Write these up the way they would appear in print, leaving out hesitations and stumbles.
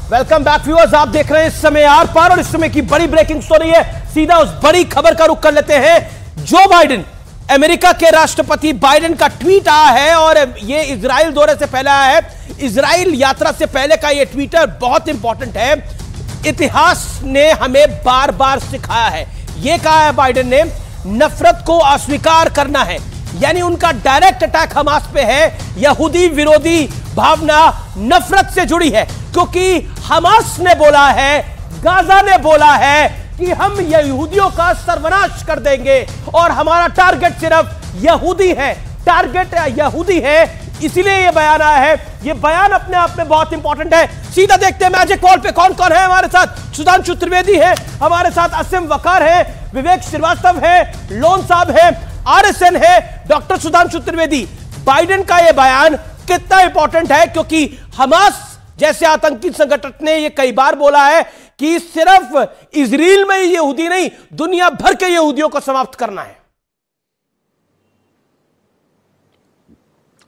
Welcome back viewers, आप देख रहे हैं इस समय आर पार और इस समय की बड़ी ब्रेकिंग स्टोरी है। सीधा उस बड़ी खबर का रुख कर लेते हैं। जो बाइडेन, अमेरिका के राष्ट्रपति बाइडेन का ट्वीट आया है और यह इजराइल दौरे से पहले आया है। इजराइल यात्रा से पहले का यह ट्वीटर बहुत इंपॉर्टेंट है। इतिहास ने हमें बार बार सिखाया है, यह कहा है बाइडेन ने, नफरत को अस्वीकार करना है। यानी उनका डायरेक्ट अटैक हमास पे है। यहूदी विरोधी भावना नफरत से जुड़ी है, क्योंकि हमास ने बोला है, गाजा ने बोला है कि हम यहूदियों का सर्वनाश कर देंगे और हमारा टारगेट सिर्फ यहूदी है, टारगेट यहूदी है। इसीलिए यह बयान आया है। यह बयान अपने आप में बहुत इंपॉर्टेंट है। सीधा देखते हैं मैजिक वॉल पे कौन कौन है हमारे साथ। सुधांशु त्रिवेदी है हमारे साथ, असीम वकार है, विवेक श्रीवास्तव है, लोन साहब है, आरएसएन है, डॉक्टर सुधांशु त्रिवेदी। बाइडेन का यह बयान कितना इंपॉर्टेंट है, क्योंकि हमास जैसे आतंकी संगठन ने यह कई बार बोला है कि सिर्फ इजराइल में ही यहूदी नहीं, दुनिया भर के यहूदियों को समाप्त करना है।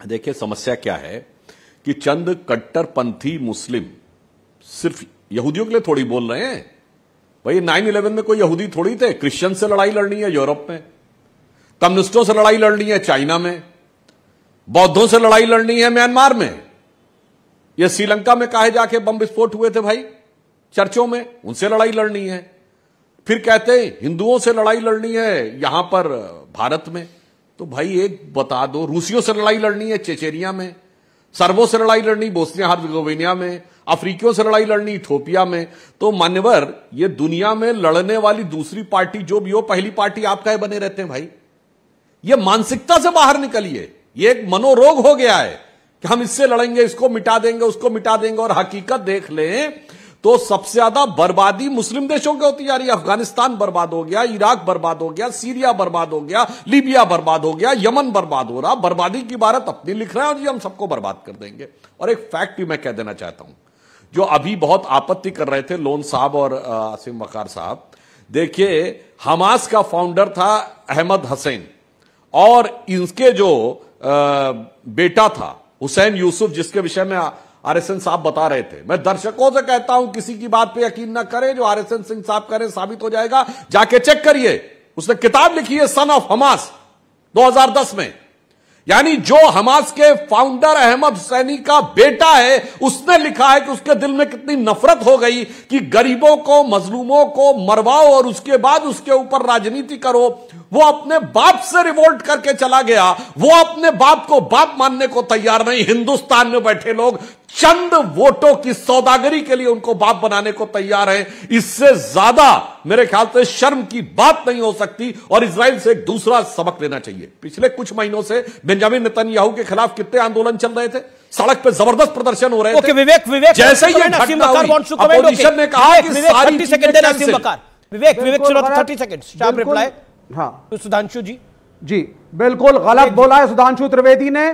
देखिए, समस्या क्या है कि चंद कट्टरपंथी मुस्लिम सिर्फ यहूदियों के लिए थोड़ी बोल रहे हैं। भाई 9/11 में कोई यहूदी थोड़ी थे। क्रिश्चियन से लड़ाई लड़नी है यूरोप में, कम्युनिस्टों से लड़ाई लड़नी है चाइना में, बौद्धों से लड़ाई लड़नी है म्यांमार में। यह श्रीलंका में काहे जाके बम विस्फोट हुए थे भाई चर्चों में, उनसे लड़ाई लड़नी है। फिर कहते हैं हिंदुओं से लड़ाई लड़नी है यहां पर भारत में। तो भाई एक बता दो, रूसियों से लड़ाई लड़नी है चेचेनिया में, सर्बों से लड़ाई लड़नी बोस्निया हर्जेगोविना में, अफ्रीकियों से लड़ाई लड़नी इथियोपिया में। तो मान्यवर, ये दुनिया में लड़ने वाली दूसरी पार्टी जो भी हो, पहली पार्टी आप काहे बने रहते हैं भाई? ये मानसिकता से बाहर निकलिए। ये एक मनोरोग हो गया है कि हम इससे लड़ेंगे, इसको मिटा देंगे, उसको मिटा देंगे। और हकीकत देख लें तो सबसे ज्यादा बर्बादी मुस्लिम देशों की होती जा रही है। अफगानिस्तान बर्बाद हो गया, इराक बर्बाद हो गया, सीरिया बर्बाद हो गया, लीबिया बर्बाद हो गया, यमन बर्बाद हो रहा। बर्बादी की इबारत अपनी लिख रहे हैं और जी हम सबको बर्बाद कर देंगे। और एक फैक्ट भी मैं कह देना चाहता हूं, जो अभी बहुत आपत्ति कर रहे थे लोन साहब और असीम वकार साहब। देखिए, हमास का फाउंडर था अहमद हसैन और इनके जो बेटा था हुसैन यूसुफ, जिसके विषय में आरएसएन साहब बता रहे थे। मैं दर्शकों से कहता हूं, किसी की बात पे यकीन ना करें, जो आरएसएन सिंह साहब कह रहे हैं साबित हो जाएगा, जाके चेक करिए। उसने किताब लिखी है सन ऑफ हमास 2010 में। यानी जो हमास के फाउंडर अहमद हुसैनी का बेटा है, उसने लिखा है कि उसके दिल में कितनी नफरत हो गई कि गरीबों को, मजलूमों को मरवाओ और उसके बाद उसके ऊपर राजनीति करो। वो अपने बाप से रिवोल्ट करके चला गया। वो अपने बाप को बाप मानने को तैयार नहीं। हिंदुस्तान में बैठे लोग चंद वोटों की सौदागरी के लिए उनको बाप बनाने को तैयार हैं। इससे ज्यादा मेरे ख्याल से शर्म की बात नहीं हो सकती। और इजराइल से एक दूसरा सबक लेना चाहिए। पिछले कुछ महीनों से बेंजामिन नेतन्याहू के खिलाफ कितने आंदोलन चल रहे थे, सड़क पे जबरदस्त प्रदर्शन हो रहे थे। विवेक जैसे ही अपोजिशन ने कहा कि सारी विवेक 30 सेकंड रिप्लाई। हाँ, सुधांशु जी बिल्कुल गलत बोला है सुधांशु त्रिवेदी ने।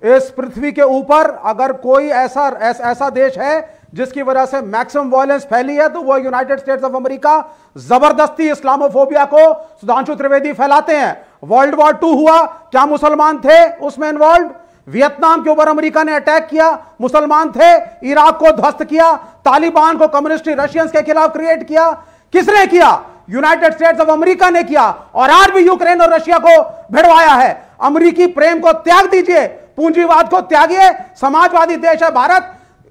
इस पृथ्वी के ऊपर अगर कोई ऐसा देश है जिसकी वजह से मैक्सिमम वायलेंस फैली है तो वो यूनाइटेड स्टेट्स ऑफ अमेरिका। जबरदस्ती इस्लामोफोबिया को सुधांशु त्रिवेदी फैलाते हैं। वर्ल्ड वॉर 2 हुआ, क्या मुसलमान थे उसमें इन्वॉल्व? वियतनाम के ऊपर अमेरिका ने अटैक किया, मुसलमान थे। इराक को ध्वस्त किया, तालिबान को कम्युनिस्ट रशियंस के खिलाफ क्रिएट किया। किसने किया? यूनाइटेड स्टेट्स ऑफ अमेरिका ने किया। और आज भी यूक्रेन और रशिया को भिड़वाया है। अमेरिकी प्रेम को त्याग दीजिए, पूंजीवाद को त्यागिए। समाजवादी देश है भारत।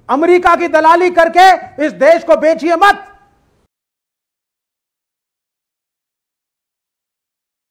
अमेरिका की दलाली करके इस देश को बेचिए मत।